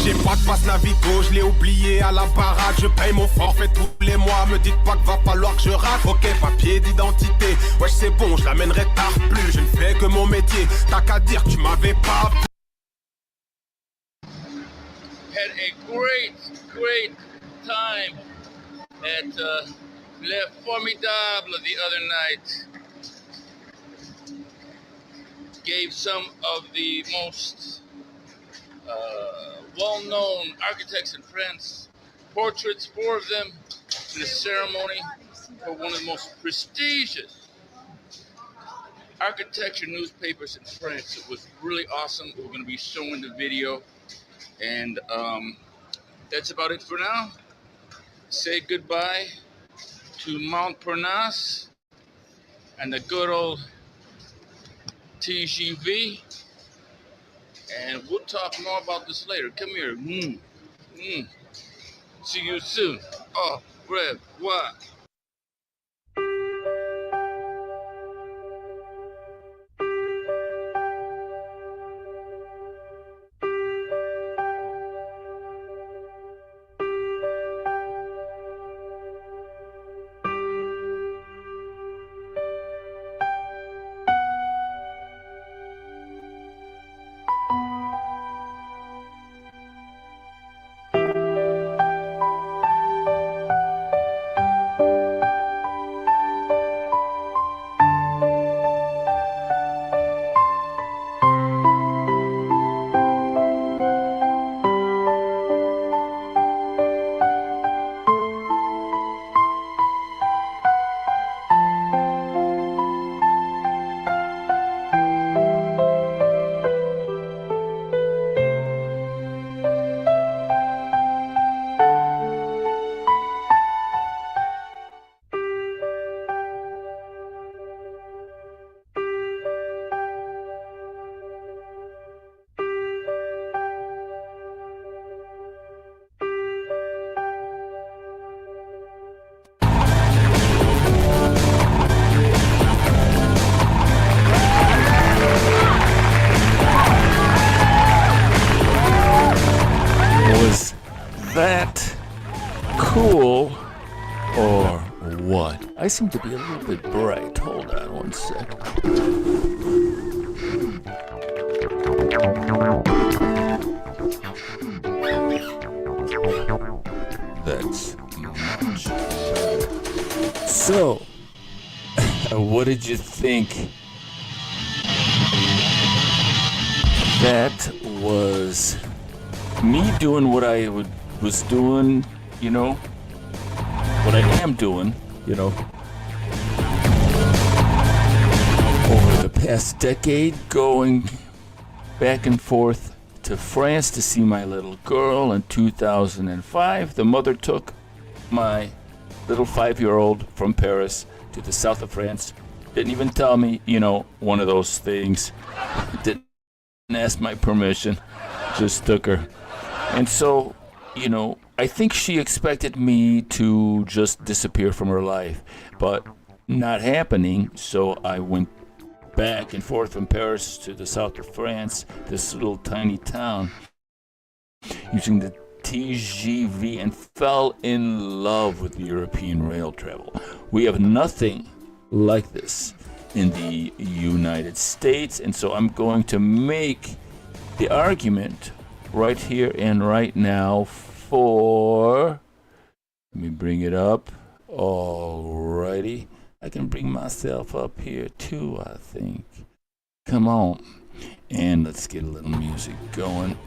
J'ai pas de passe Navigo, je l'ai oublié à la parade. Je paye mon forfait tous les mois, me dites pas que va falloir que je rate. Ok, papier d'identité, wesh c'est bon, je l'amènerai tard plus. Je ne fais que mon métier, t'as qu'à dire que tu m'avais pas. Had a great time at Le Formidable the other night. Gave some of the most well-known architects in France portraits, 4 of them, in a ceremony for one of the most prestigious architecture newspapers in France. It was really awesome. We're going to be showing the video, and that's about it for now. Say goodbye to Montparnasse and the good old TGV, and we'll talk more about this later. Come here. See you soon. Au revoir. That cool or what? I seem to be a little bit bright. Hold on one sec. That's much better. So, what did you think? That was me doing what I was doing, you know, what I am doing, you know, over the past decade, going back and forth to France to see my little girl. In 2005, the mother took my little 5-year-old from Paris to the south of France. Didn't even tell me, you know, one of those things. Didn't ask my permission, just took her. And so, you know, I think she expected me to just disappear from her life, but not happening. So I went back and forth from Paris to the south of France, this little tiny town, using the TGV, and fell in love with European rail travel. We have nothing like this in the United States, and so I'm going to make the argument right here and right now for, let me bring it up. Alrighty, I can bring myself up here too, I think. Come on, and let's get a little music going.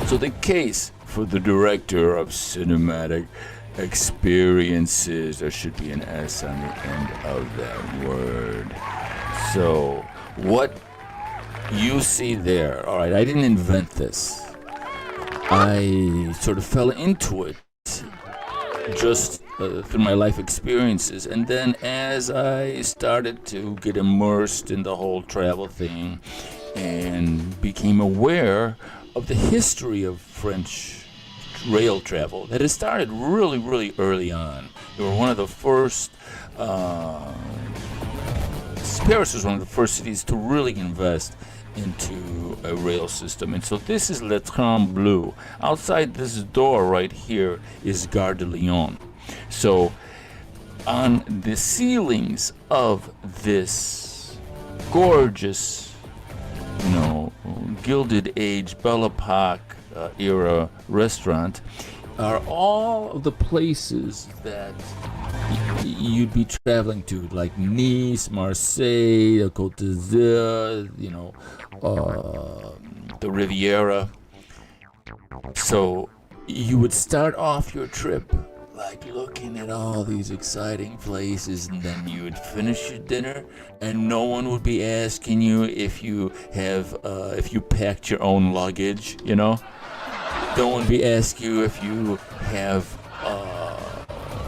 So the case for the director of cinematic experiences, there should be an S on the end of that word. So what you see there, all right, I didn't invent this. I sort of fell into it just through my life experiences. And then as I started to get immersed in the whole travel thing and became aware of the history of French rail travel that had started really, really early on. They were one of the first, Paris was one of the first cities to really invest into a rail system. And so this is Le Train Bleu. Outside this door right here is Gare de Lyon. So on the ceilings of this gorgeous, Gilded Age, Belle Epoque era restaurant are all of the places that you'd be traveling to, like Nice, Marseille, Côte d'Azur, the Riviera. So you would start off your trip like looking at all these exciting places, and then you would finish your dinner, and no one would be asking you if you packed your own luggage. No one would be asking you if you have.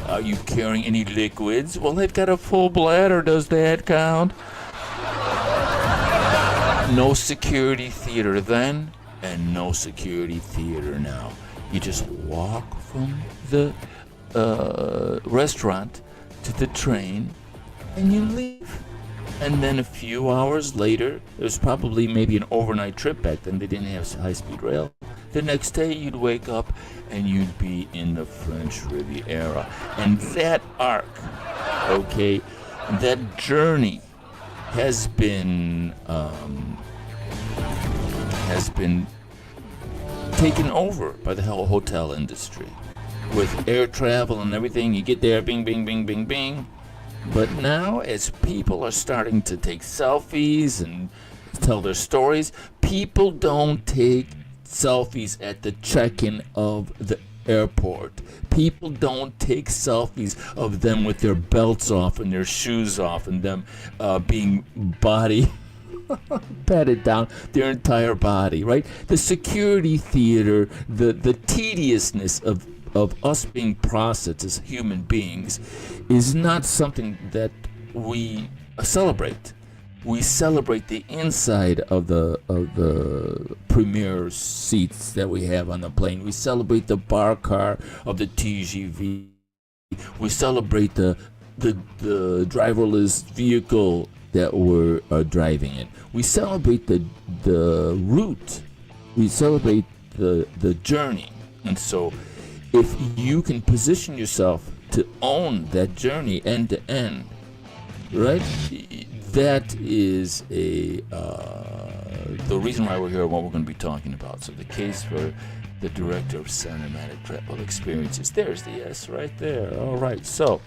Are you carrying any liquids? Well, they've got a full bladder. Does that count? No security theater then, and no security theater now. You just walk from the restaurant to the train, and you leave. And then a few hours later, it was probably maybe an overnight trip back then. They didn't have high-speed rail. The next day, you'd wake up and you'd be in the French Riviera. And that arc, that journey has been taken over by the whole hotel industry. With air travel and everything, you get there, bing, bing, bing, bing, bing. But now, as people are starting to take selfies and tell their stories, people don't take selfies at the check-in of the airport. People don't take selfies of them with their belts off and their shoes off and them being body patted down, their entire body, right? The security theater, the tediousness of us being processed as human beings is not something that we celebrate. We celebrate the inside of the premier seats that we have on the plane. We celebrate the bar car of the TGV. We celebrate the driverless vehicle that we're driving in. We celebrate the route. We celebrate the journey. And so if you can position yourself to own that journey end to end, right? That is the reason why we're here and what we're going to be talking about. So the case for the director of cinematic travel experiences. There's the S right there. All right. So,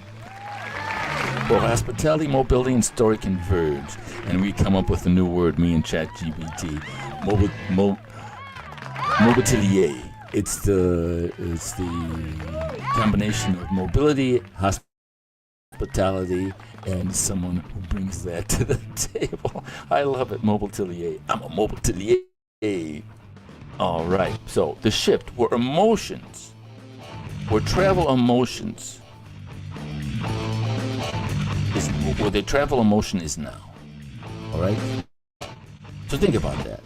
well, hospitality, mobility, and story converge, and we come up with a new word. Me and ChatGPT, mobilier. It's the combination of mobility, hospitality, and someone who brings that to the table. I love it, mobilier. I'm a mobilier. All right. So the shift where travel emotions is where the travel emotion is now. All right. So think about that.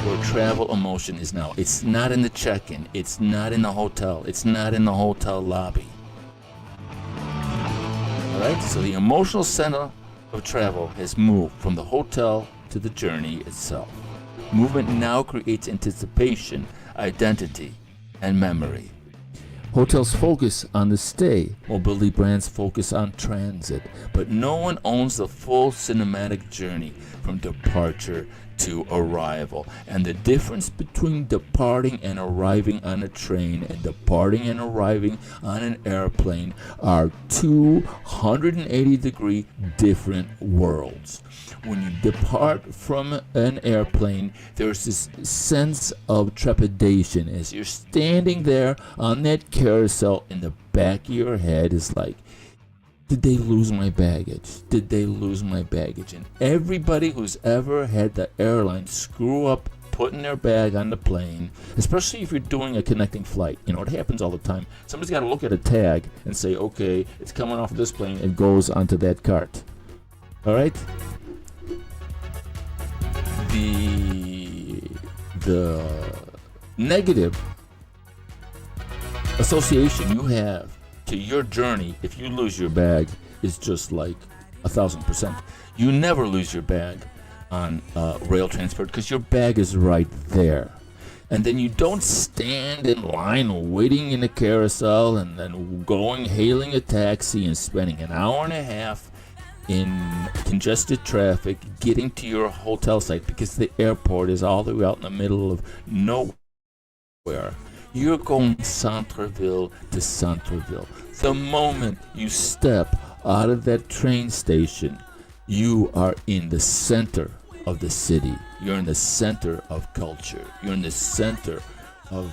Where travel emotion is now. It's not in the check-in. It's not in the hotel. It's not in the hotel lobby. Alright, so the emotional center of travel has moved from the hotel to the journey itself. Movement now creates anticipation, identity, and memory. Hotels focus on the stay. Mobility brands focus on transit. But no one owns the full cinematic journey from departure to arrival. And the difference between departing and arriving on a train and departing and arriving on an airplane are 280-degree different worlds. When you depart from an airplane, there's this sense of trepidation as you're standing there on that carousel. In the back of your head is like, did they lose my baggage? Did they lose my baggage? And everybody who's ever had the airline screw up putting their bag on the plane, especially if you're doing a connecting flight, it happens all the time. Somebody's got to look at a tag and say, okay, it's coming off of this plane, it goes onto that cart. All right? The negative association you have to your journey if you lose your bag is just like 1,000%. You never lose your bag. on rail transport because your bag is right there. And then you don't stand in line waiting in a carousel and then hailing a taxi and spending an hour and a half in congested traffic getting to your hotel site because the airport is all the way out in the middle of nowhere. You're going Centreville to Centreville. The moment you step out of that train station, you are in the center of the city. You're in the center of culture. You're in the center of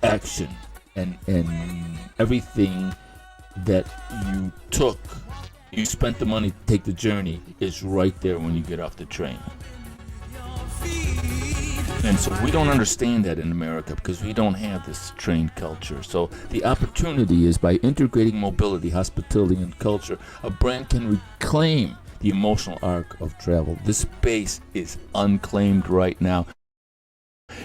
action and everything that you spent the money to take the journey is right there when you get off the train. And so we don't understand that in America because we don't have this train culture. So the opportunity is by integrating mobility, hospitality, and culture, a brand can reclaim the emotional arc of travel. This space is unclaimed right now.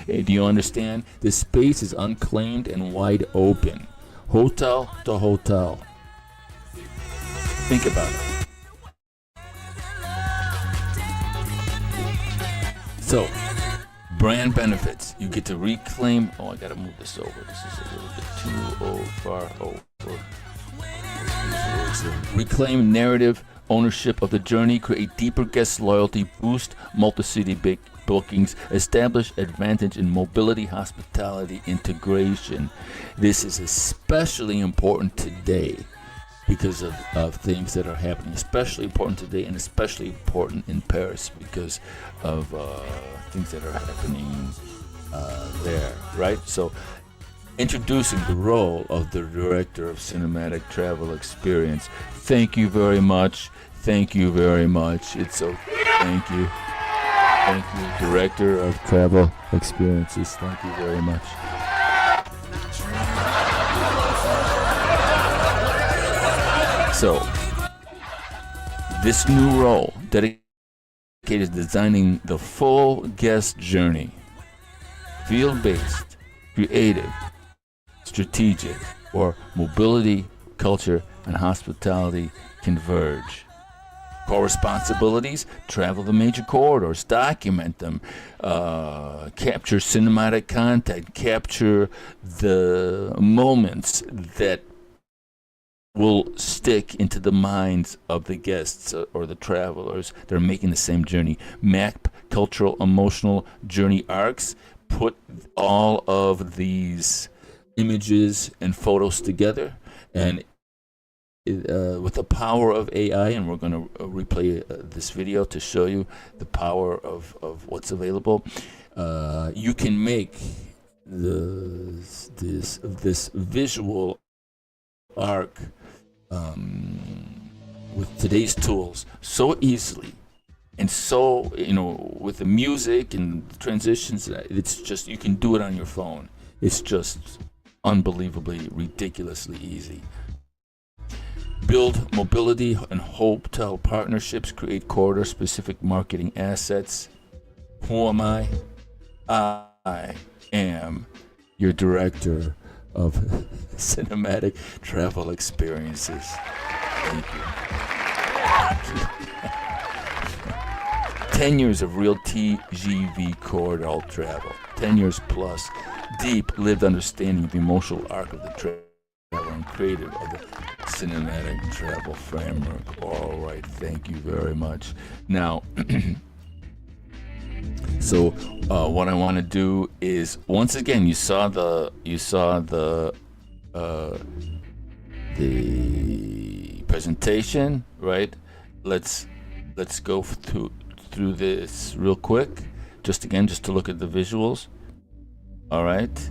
Do you understand? This space is unclaimed and wide open. Hotel to hotel. Think about it. So, brand benefits. You get to reclaim. Oh, I gotta move this over. This is a little bit too far over. Reclaim narrative ownership of the journey, create deeper guest loyalty, boost multi-city bookings, establish advantage in mobility, hospitality, integration. This is especially important today because of things that are happening, especially important today and especially important in Paris because of things that are happening there, right? So introducing the role of the Director of Cinematic Travel Experience. Thank you very much. Thank you very much. It's so. Thank you. Thank you, Director of Travel Experiences. Thank you very much. So, this new role dedicated to designing the full guest journey, field-based, creative, strategic, or mobility, culture, and hospitality converge. Core responsibilities: travel the major corridors, document them, capture cinematic content, capture the moments that will stick into the minds of the guests or the travelers that are making the same journey. Map cultural, emotional journey arcs. Put all of these images and photos together, and with the power of AI, and we're going to replay this video to show you the power of what's available. You can make this visual arc with today's tools so easily, and so with the music and the transitions. It's just, you can do it on your phone. It's just unbelievably, ridiculously easy. Build mobility and hotel partnerships, create corridor-specific marketing assets. Who am I? I am your Director of Cinematic Travel Experiences. Thank you. 10 years of real TGV corridor travel. 10 years plus. Deep lived understanding of the emotional arc of the travel and creative of the cinematic travel framework. All right, thank you very much. Now, so what I want to do is, once again, you saw the presentation, right? Let's go through this real quick, just to look at the visuals. All right.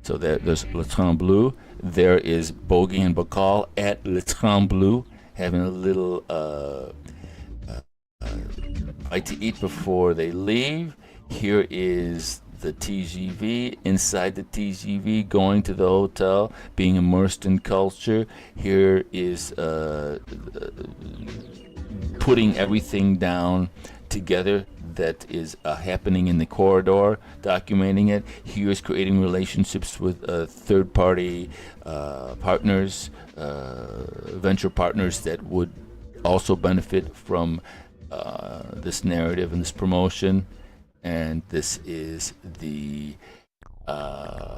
So there's Le Trembleu. There is Bogey and Bacall at Le Trembleu having a little bite to eat before they leave. Here is the TGV, inside the TGV, going to the hotel, being immersed in culture. Here is putting everything down together that is happening in the corridor, documenting it. Here's creating relationships with third-party partners, venture partners that would also benefit from this narrative and this promotion. And this is the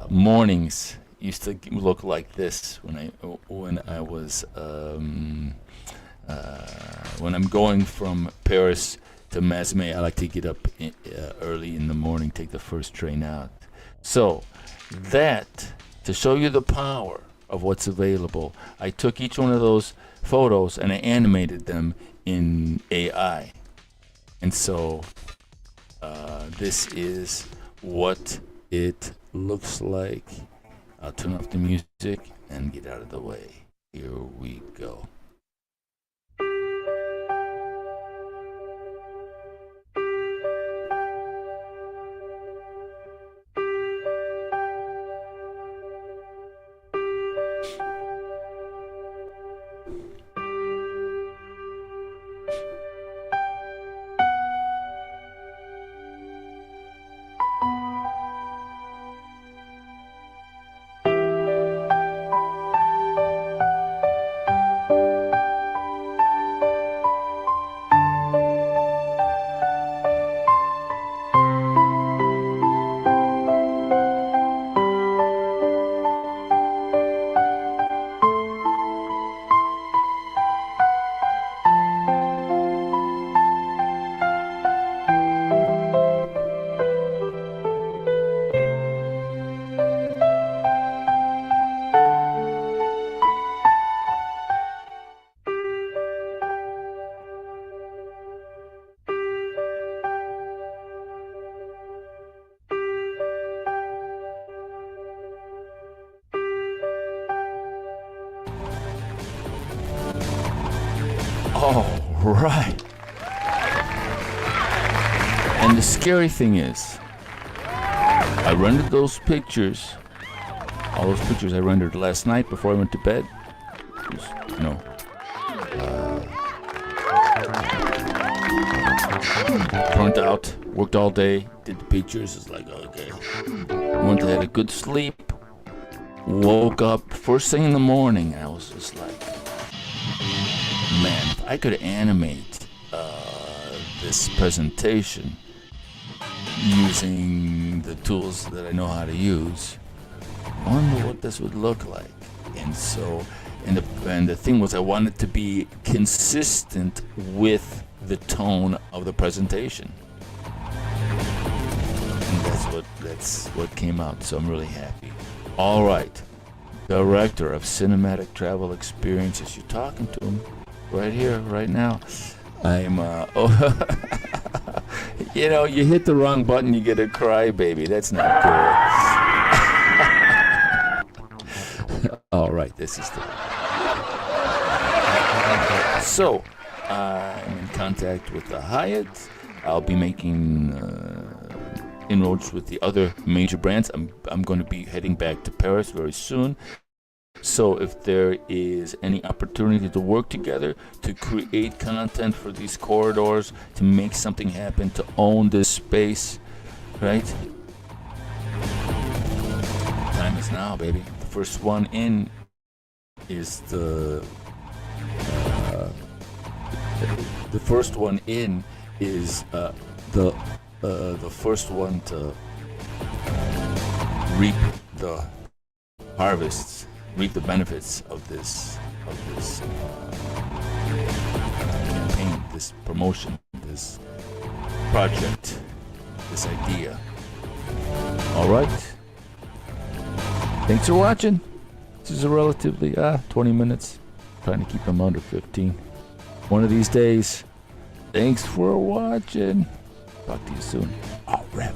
mornings used to look like this when I was when I'm going from Paris to Mazme. I like to get up early in the morning, take the first train out. So that, to show you the power of what's available, I took each one of those photos and I animated them in AI. And so this is what it looks like. I'll turn off the music and get out of the way. Here we go. All right. And the scary thing is, I rendered those pictures, all those pictures I rendered last night before I went to bed. Just, burnt out, worked all day, did the pictures. It's like, okay. Went to had a good sleep, woke up first thing in the morning. I was just like, man, if I could animate this presentation using the tools that I know how to use, I wonder what this would look like. And so, and the thing was, I wanted to be consistent with the tone of the presentation, and that's what came out. So I'm really happy. All right, Director of Cinematic Travel Experiences, you're talking to him right here, right now. I'm you know, you hit the wrong button, you get a crybaby. That's not good. All right, this is the. So, I'm in contact with the Hyatt. I'll be making inroads with the other major brands. I'm going to be heading back to Paris very soon. So if there is any opportunity to work together, to create content for these corridors, to make something happen, to own this space, right? Time is now, baby. The first one in is the first one in is the first one to reap the harvests, reap the benefits of this campaign, this promotion, this project, this idea. All right. Thanks for watching. This is a relatively 20 minutes. Trying to keep them under 15. One of these days. Thanks for watching. Talk to you soon. Au revoir.